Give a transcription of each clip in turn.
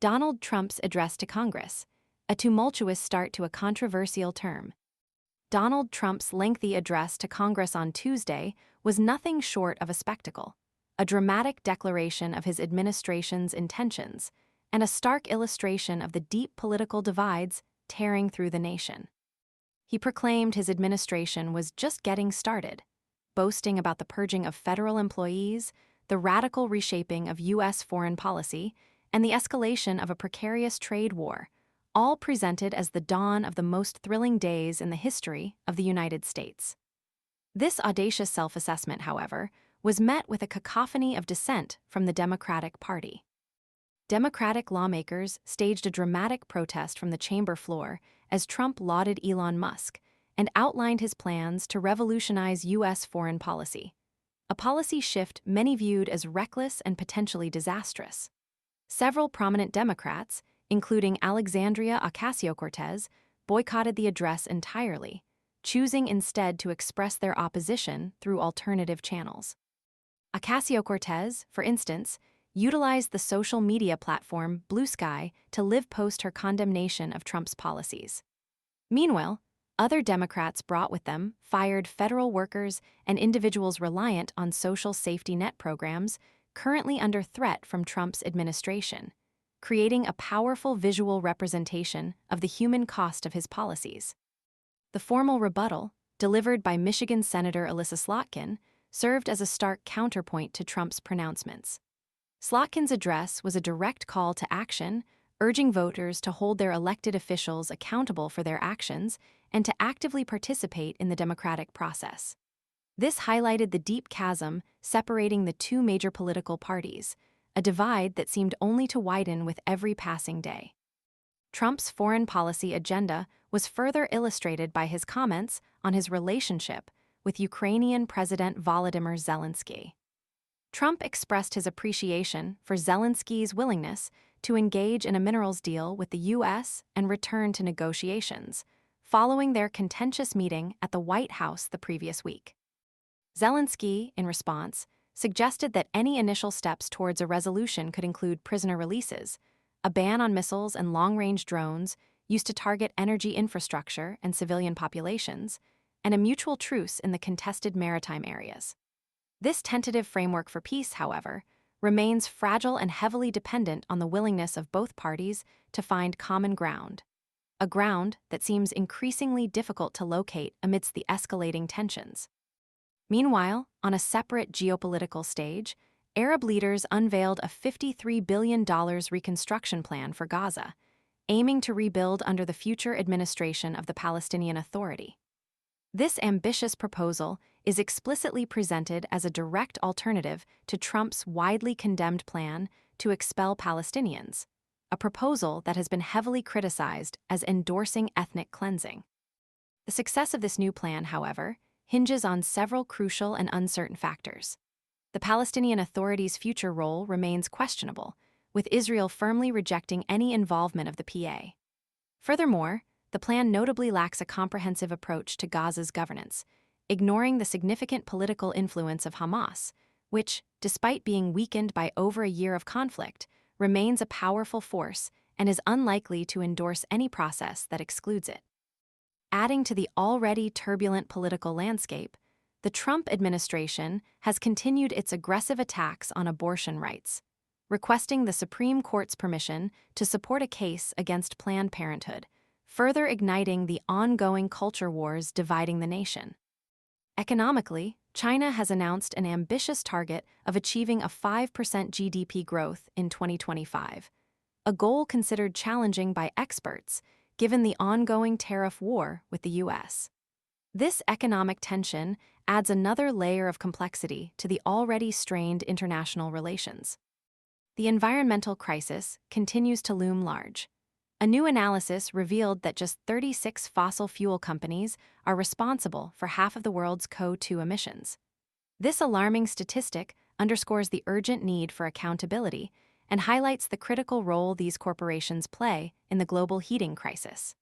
Donald Trump's address to Congress, a tumultuous start to a controversial term. Donald Trump's lengthy address to Congress on Tuesday was nothing short of a spectacle, a dramatic declaration of his administration's intentions, and a stark illustration of the deep political divides tearing through the nation. He proclaimed his administration was just getting started, boasting about the purging of federal employees, the radical reshaping of U.S. foreign policy, and the escalation of a precarious trade war, all presented as the dawn of the most thrilling days in the history of the United States. This audacious self-assessment, however, was met with a cacophony of dissent from the Democratic Party. Democratic lawmakers staged a dramatic protest from the chamber floor as Trump lauded Elon Musk and outlined his plans to revolutionize U.S. foreign policy, a policy shift many viewed as reckless and potentially disastrous. Several prominent Democrats, including Alexandria Ocasio-Cortez, boycotted the address entirely, choosing instead to express their opposition through alternative channels. Ocasio-Cortez, for instance, utilized the social media platform Blue Sky to live post her condemnation of Trump's policies. Meanwhile, other Democrats brought with them fired federal workers and individuals reliant on social safety net programs currently under threat from Trump's administration, creating a powerful visual representation of the human cost of his policies. The formal rebuttal, delivered by Michigan Senator Elissa Slotkin, served as a stark counterpoint to Trump's pronouncements. Slotkin's address was a direct call to action, urging voters to hold their elected officials accountable for their actions and to actively participate in the democratic process. This highlighted the deep chasm separating the two major political parties, a divide that seemed only to widen with every passing day. Trump's foreign policy agenda was further illustrated by his comments on his relationship with Ukrainian President Volodymyr Zelensky. Trump expressed his appreciation for Zelensky's willingness to engage in a minerals deal with the U.S. and return to negotiations, following their contentious meeting at the White House the previous week. Zelensky, in response, suggested that any initial steps towards a resolution could include prisoner releases, a ban on missiles and long-range drones used to target energy infrastructure and civilian populations, and a mutual truce in the contested maritime areas. This tentative framework for peace, however, remains fragile and heavily dependent on the willingness of both parties to find common ground, a ground that seems increasingly difficult to locate amidst the escalating tensions. Meanwhile, on a separate geopolitical stage, Arab leaders unveiled a $53 billion reconstruction plan for Gaza, aiming to rebuild under the future administration of the Palestinian Authority. This ambitious proposal is explicitly presented as a direct alternative to Trump's widely condemned plan to expel Palestinians, a proposal that has been heavily criticized as endorsing ethnic cleansing. The success of this new plan, however, hinges on several crucial and uncertain factors. The Palestinian Authority's future role remains questionable, with Israel firmly rejecting any involvement of the PA. Furthermore, the plan notably lacks a comprehensive approach to Gaza's governance, ignoring the significant political influence of Hamas, which, despite being weakened by over a year of conflict, remains a powerful force and is unlikely to endorse any process that excludes it. Adding to the already turbulent political landscape, the Trump administration has continued its aggressive attacks on abortion rights, requesting the Supreme Court's permission to support a case against Planned Parenthood, further igniting the ongoing culture wars dividing the nation. Economically, China has announced an ambitious target of achieving a 5% GDP growth in 2025, a goal considered challenging by experts given the ongoing tariff war with the U.S. This economic tension adds another layer of complexity to the already strained international relations. The environmental crisis continues to loom large. A new analysis revealed that just 36 fossil fuel companies are responsible for half of the world's CO2 emissions. This alarming statistic underscores the urgent need for accountability and highlights the critical role these corporations play in the global heating crisis.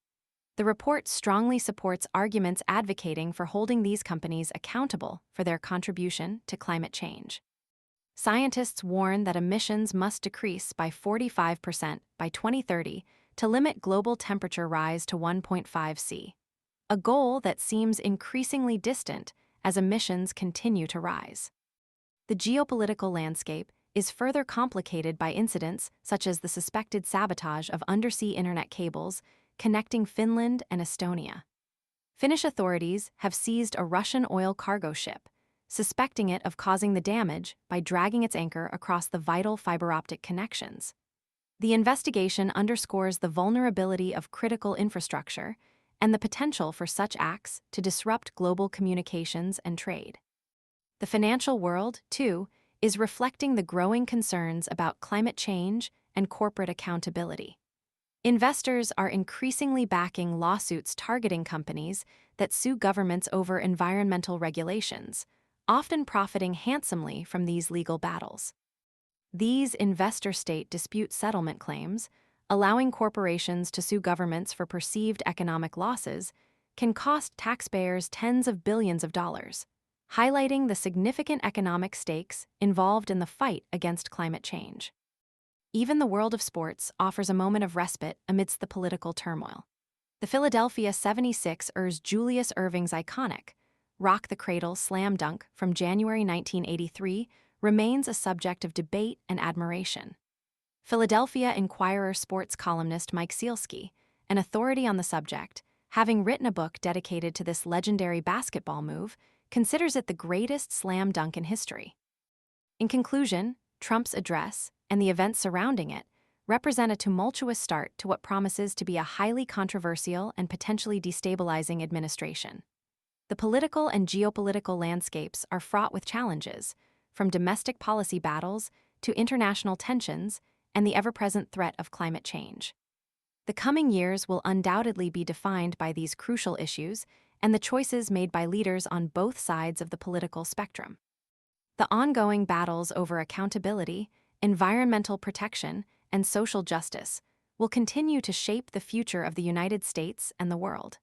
The report strongly supports arguments advocating for holding these companies accountable for their contribution to climate change. Scientists warn that emissions must decrease by 45% by 2030 to limit global temperature rise to 1.5 C, a goal that seems increasingly distant as emissions continue to rise. The geopolitical landscape is further complicated by incidents such as the suspected sabotage of undersea internet cables connecting Finland and Estonia. Finnish authorities have seized a Russian oil cargo ship, suspecting it of causing the damage by dragging its anchor across the vital fiber optic connections. The investigation underscores the vulnerability of critical infrastructure and the potential for such acts to disrupt global communications and trade. The financial world, too, is reflecting the growing concerns about climate change and corporate accountability. Investors are increasingly backing lawsuits targeting companies that sue governments over environmental regulations, often profiting handsomely from these legal battles. These investor-state dispute settlement claims, allowing corporations to sue governments for perceived economic losses, can cost taxpayers tens of billions of dollars, highlighting the significant economic stakes involved in the fight against climate change. Even the world of sports offers a moment of respite amidst the political turmoil. The Philadelphia 76ers Julius Erving's iconic Rock the Cradle slam dunk from January 1983 remains a subject of debate and admiration. Philadelphia Inquirer sports columnist Mike Sealski, an authority on the subject, having written a book dedicated to this legendary basketball move, considers it the greatest slam dunk in history. In conclusion, Trump's address and the events surrounding it represent a tumultuous start to what promises to be a highly controversial and potentially destabilizing administration. The political and geopolitical landscapes are fraught with challenges, from domestic policy battles to international tensions and the ever-present threat of climate change. The coming years will undoubtedly be defined by these crucial issues and the choices made by leaders on both sides of the political spectrum. The ongoing battles over accountability, environmental protection, and social justice will continue to shape the future of the United States and the world.